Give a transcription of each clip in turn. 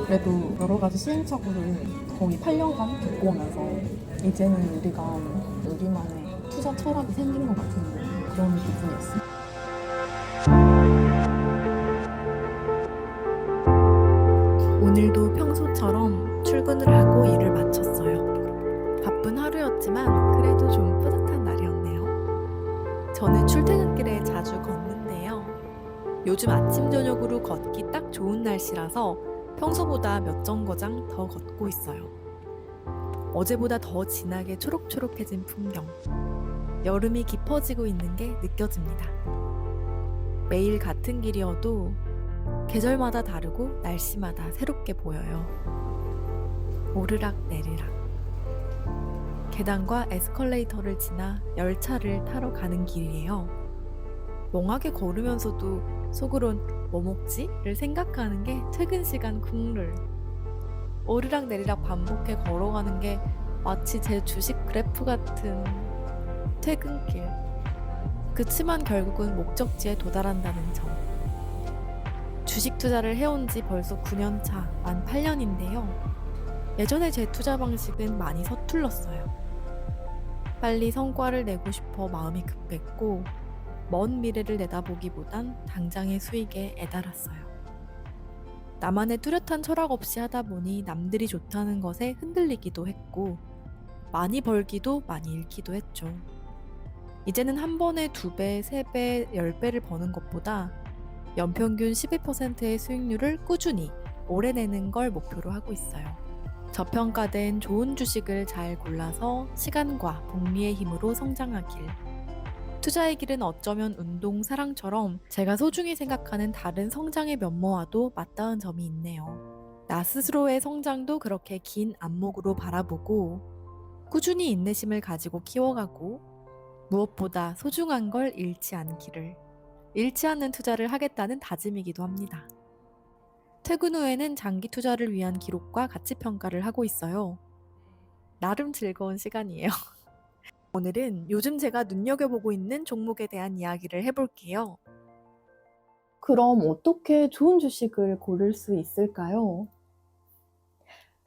그래도 여러 가지 시행착오를 거의 8년간 겪어오면서 이제는 우리만의 투자 철학이 생긴 것 같은 그런 기분이었어요. 오늘도 평소처럼 출근을 하고 일을 마쳤어요. 바쁜 하루였지만 그래도 좀 뿌듯한 날이었네요. 저는 출퇴근길에 자주 걷는데요. 요즘 아침 저녁으로 걷기 딱 좋은 날씨라서 평소보다 몇 정거장 더 걷고 있어요. 어제보다 더 진하게 초록초록해진 풍경. 여름이 깊어지고 있는 게 느껴집니다. 매일 같은 길이어도 계절마다 다르고 날씨마다 새롭게 보여요. 오르락 내리락. 계단과 에스컬레이터를 지나 열차를 타러 가는 길이에요. 멍하게 걸으면서도 속으론 뭐 먹지?를 생각하는 게 퇴근 시간 국룰. 오르락 내리락 반복해 걸어가는 게 마치 제 주식 그래프 같은 퇴근길. 그치만 결국은 목적지에 도달한다는 점. 주식 투자를 해온 지 벌써 9년 차, 만 8년인데요. 예전에 제 투자 방식은 많이 서툴렀어요. 빨리 성과를 내고 싶어 마음이 급했고, 먼 미래를 내다보기보단 당장의 수익에 애달았어요. 나만의 뚜렷한 철학 없이 하다 보니 남들이 좋다는 것에 흔들리기도 했고, 많이 벌기도 많이 잃기도 했죠. 이제는 한 번에 2배, 3배, 10배를 버는 것보다 연평균 12%의 수익률을 꾸준히 오래 내는 걸 목표로 하고 있어요. 저평가된 좋은 주식을 잘 골라서 시간과 복리의 힘으로 성장하길. 투자의 길은 어쩌면 운동, 사랑처럼 제가 소중히 생각하는 다른 성장의 면모와도 맞닿은 점이 있네요. 나 스스로의 성장도 그렇게 긴 안목으로 바라보고 꾸준히 인내심을 가지고 키워가고 무엇보다 소중한 걸 잃지 않기를. 잃지 않는 투자를 하겠다는 다짐이기도 합니다. 퇴근 후에는 장기 투자를 위한 기록과 가치 평가를 하고 있어요. 나름 즐거운 시간이에요. 오늘은 요즘 제가 눈여겨보고 있는 종목에 대한 이야기를 해볼게요. 그럼 어떻게 좋은 주식을 고를 수 있을까요?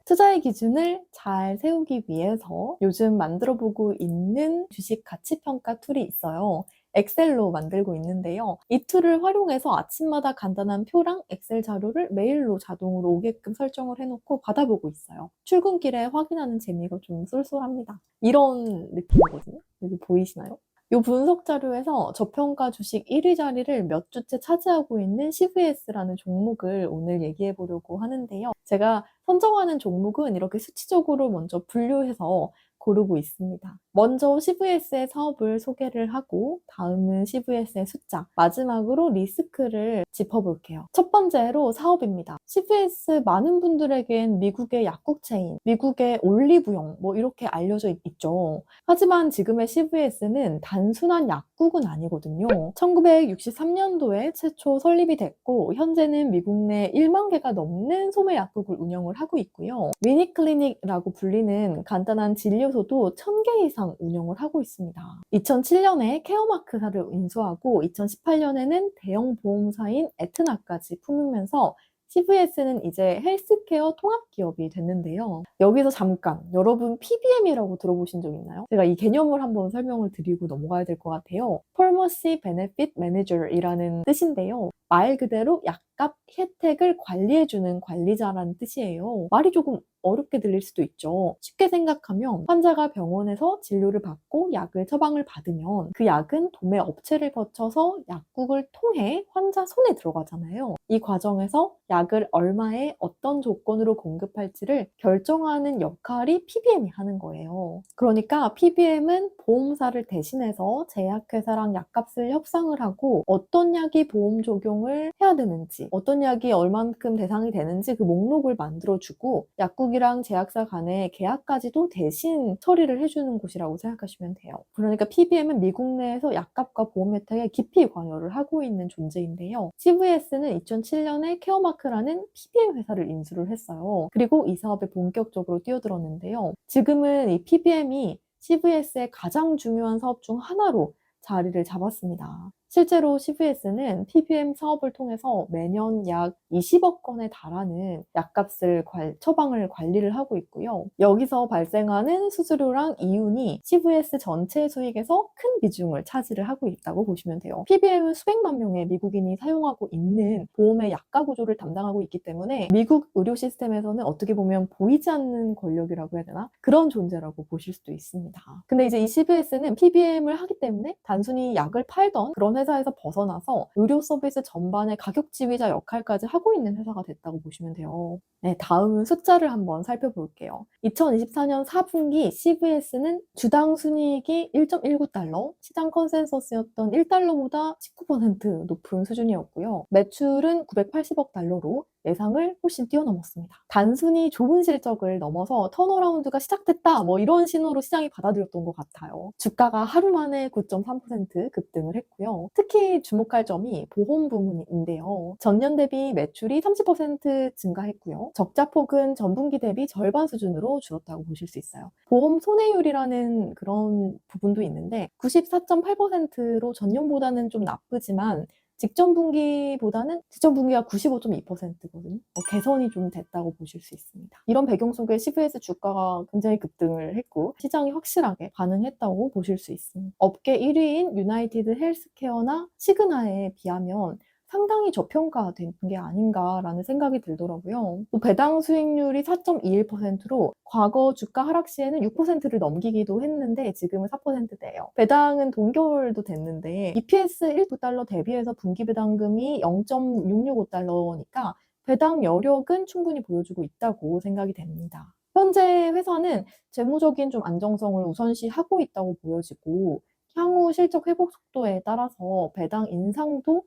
투자의 기준을 잘 세우기 위해서 요즘 만들어보고 있는 주식 가치평가 툴이 있어요. 엑셀로 만들고 있는데요. 이 툴을 활용해서 아침마다 간단한 표랑 엑셀 자료를 메일로 자동으로 오게끔 설정을 해놓고 받아보고 있어요. 출근길에 확인하는 재미가 좀 쏠쏠합니다. 이런 느낌이거든요. 여기 보이시나요? 이 분석 자료에서 저평가 주식 1위 자리를 몇 주째 차지하고 있는 CVS라는 종목을 오늘 얘기해 보려고 하는데요. 제가 선정하는 종목은 이렇게 수치적으로 먼저 분류해서 고르고 있습니다. 먼저 CVS의 사업을 소개를 하고 다음은 CVS의 숫자, 마지막으로 리스크를 짚어볼게요. 첫 번째로 사업입니다. CVS 많은 분들에겐 미국의 약국 체인, 미국의 올리브영 이렇게 알려져 있죠. 하지만 지금의 CVS는 단순한 약국은 아니거든요. 1963년도에 최초 설립이 됐고 현재는 미국 내 1만 개가 넘는 소매 약국을 운영을 하고 있고요. 미니클리닉이라고 불리는 간단한 진료소도 1000개 이상 운영을 하고 있습니다. 2007년에 케어마크사를 인수하고 2018년에는 대형 보험사인 에트나까지 품으면서 CVS는 이제 헬스케어 통합기업이 됐는데요. 여기서 잠깐 여러분 PBM이라고 들어보신 적 있나요? 제가 이 개념을 한번 설명을 드리고 넘어가야 될 것 같아요. Pharmacy Benefit Manager이라는 뜻인데요. 말 그대로 약값 혜택을 관리해주는 관리자라는 뜻이에요. 말이 조금 어렵게 들릴 수도 있죠. 쉽게 생각하면 환자가 병원에서 진료를 받고 약을 처방을 받으면 그 약은 도매 업체를 거쳐서 약국을 통해 환자 손에 들어가잖아요. 이 과정에서 약을 얼마에 어떤 조건으로 공급할지를 결정하는 역할이 PBM이 하는 거예요. 그러니까 PBM은 보험사를 대신해서 제약회사랑 약값을 협상을 하고 어떤 약이 보험 적용을 해야 되는지, 어떤 약이 얼만큼 대상이 되는지 그 목록을 만들어주고 약국이랑 제약사 간의 계약까지도 대신 처리를 해주는 곳이라고 생각하시면 돼요. 그러니까 PBM은 미국 내에서 약값과 보험 혜택에 깊이 관여를 하고 있는 존재인데요. CVS는 2007년에 케어마크라는 PBM 회사를 인수를 했어요. 그리고 이 사업에 본격적으로 뛰어들었는데요. 지금은 이 PBM이 CVS의 가장 중요한 사업 중 하나로 자리를 잡았습니다. 실제로 CVS는 PBM 사업을 통해서 매년 약 20억 건에 달하는 약값을 처방을 관리를 하고 있고요. 여기서 발생하는 수수료랑 이윤이 CVS 전체 수익에서 큰 비중을 차지를 하고 있다고 보시면 돼요. PBM은 수백만 명의 미국인이 사용하고 있는 보험의 약가 구조를 담당하고 있기 때문에 미국 의료 시스템에서는 어떻게 보면 보이지 않는 권력이라고 해야 되나? 그런 존재라고 보실 수도 있습니다. 근데 이제 이 CVS는 PBM을 하기 때문에 단순히 약을 팔던 그런 회사에서 벗어나서 의료 서비스 전반의 가격 지휘자 역할까지 하고 있는 회사가 됐다고 보시면 돼요. 네, 다음은 숫자를 한번 살펴볼게요. 2024년 4분기 CVS는 주당 순이익이 1.19달러, 시장 컨센서스였던 1달러보다 19% 높은 수준이었고요. 매출은 980억 달러로 예상을 훨씬 뛰어넘었습니다. 단순히 좋은 실적을 넘어서 턴어라운드가 시작됐다 뭐 이런 신호로 시장이 받아들였던 것 같아요. 주가가 하루 만에 9.3% 급등을 했고요. 특히 주목할 점이 보험 부문인데요. 전년 대비 매출이 30% 증가했고요. 적자폭은 전분기 대비 절반 수준으로 줄었다고 보실 수 있어요. 보험 손해율이라는 그런 부분도 있는데 94.8%로 전년보다는 좀 나쁘지만 직전 분기가 95.2%거든요. 개선이 좀 됐다고 보실 수 있습니다. 이런 배경 속에 CVS 주가가 굉장히 급등을 했고 시장이 확실하게 반응했다고 보실 수 있습니다. 업계 1위인 유나이티드 헬스케어나 시그나에 비하면 상당히 저평가된 게 아닌가라는 생각이 들더라고요. 또 배당 수익률이 4.21%로 과거 주가 하락 시에는 6%를 넘기기도 했는데 지금은 4%대예요. 배당은 동결도 됐는데 EPS 1.9달러 대비해서 분기 배당금이 0.665달러니까 배당 여력은 충분히 보여주고 있다고 생각이 됩니다. 현재 회사는 재무적인 좀 안정성을 우선시하고 있다고 보여지고 향후 실적 회복 속도에 따라서 배당 인상도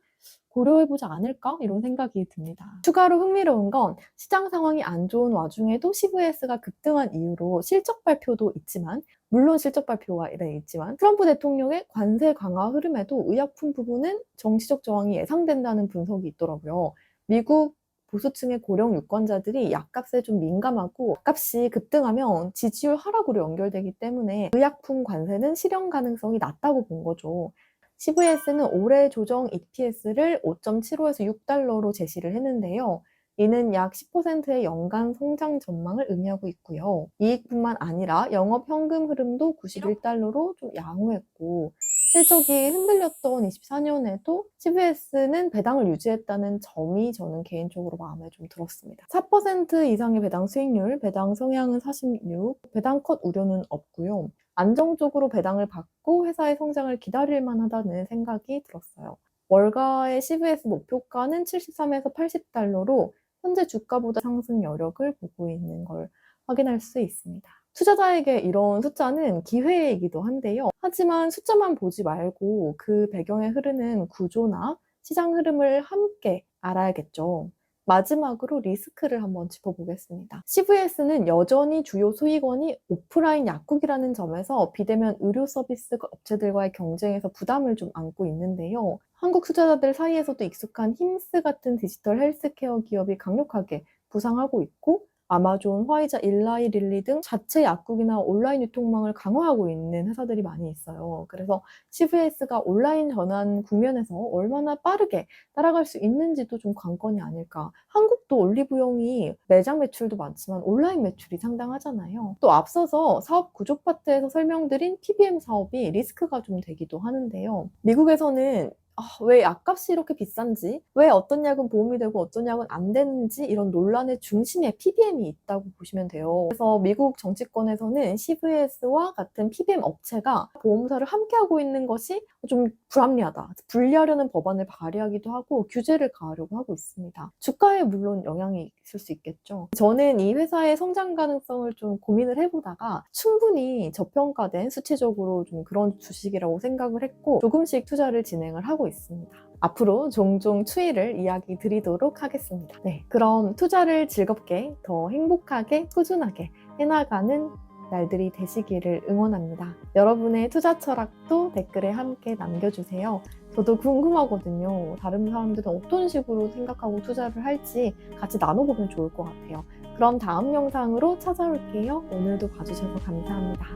고려해보지 않을까? 이런 생각이 듭니다. 추가로 흥미로운 건 시장 상황이 안 좋은 와중에도 CVS가 급등한 이유로 실적 발표도 있지만 물론 실적 발표가 있지만 트럼프 대통령의 관세 강화 흐름에도 의약품 부분은 정치적 저항이 예상된다는 분석이 있더라고요. 미국 보수층의 고령 유권자들이 약값에 좀 민감하고 약값이 급등하면 지지율 하락으로 연결되기 때문에 의약품 관세는 실현 가능성이 낮다고 본 거죠. CVS는 올해 조정 EPS를 5.75에서 6달러로 제시를 했는데요. 이는 약 10%의 연간 성장 전망을 의미하고 있고요. 이익뿐만 아니라 영업 현금 흐름도 91달러로 좀 양호했고 실적이 흔들렸던 24년에도 CVS는 배당을 유지했다는 점이 저는 개인적으로 마음에 좀 들었습니다. 4% 이상의 배당 수익률, 배당 성향은 46, 배당 컷 우려는 없고요. 안정적으로 배당을 받고 회사의 성장을 기다릴 만하다는 생각이 들었어요. 월가의 CVS 목표가는 73에서 80달러로 현재 주가보다 상승 여력을 보고 있는 걸 확인할 수 있습니다. 투자자에게 이런 숫자는 기회이기도 한데요. 하지만 숫자만 보지 말고 그 배경에 흐르는 구조나 시장 흐름을 함께 알아야겠죠. 마지막으로 리스크를 한번 짚어보겠습니다. CVS는 여전히 주요 수익원이 오프라인 약국이라는 점에서 비대면 의료 서비스 업체들과의 경쟁에서 부담을 좀 안고 있는데요. 한국 투자자들 사이에서도 익숙한 힘스 같은 디지털 헬스케어 기업이 강력하게 부상하고 있고 아마존, 화이자, 일라이 릴리 등 자체 약국이나 온라인 유통망을 강화하고 있는 회사들이 많이 있어요. 그래서 CVS가 온라인 전환 국면에서 얼마나 빠르게 따라갈 수 있는지도 좀 관건이 아닐까. 한국도 올리브영이 매장 매출도 많지만 온라인 매출이 상당하잖아요. 또 앞서서 사업 구조 파트에서 설명드린 PBM 사업이 리스크가 좀 되기도 하는데요. 미국에서는 왜 약값이 이렇게 비싼지, 왜 어떤 약은 보험이 되고 어떤 약은 안 되는지 이런 논란의 중심에 PBM이 있다고 보시면 돼요. 그래서 미국 정치권에서는 CVS와 같은 PBM 업체가 보험사를 함께하고 있는 것이 좀 불합리하다. 분리하려는 법안을 발의하기도 하고 규제를 가하려고 하고 있습니다. 주가에 물론 영향이 있을 수 있겠죠. 저는 이 회사의 성장 가능성을 좀 고민을 해보다가 충분히 저평가된 수치적으로 좀 그런 주식이라고 생각을 했고 조금씩 투자를 진행을 하고 있습니다. 앞으로 종종 추이를 이야기 드리도록 하겠습니다. 네, 그럼 투자를 즐겁게 더 행복하게 꾸준하게 해나가는 날들이 되시기를 응원합니다. 여러분의 투자 철학도 댓글에 함께 남겨주세요. 저도 궁금하거든요. 다른 사람들은 어떤 식으로 생각하고 투자를 할지 같이 나눠보면 좋을 것 같아요. 그럼 다음 영상으로 찾아올게요. 오늘도 봐주셔서 감사합니다.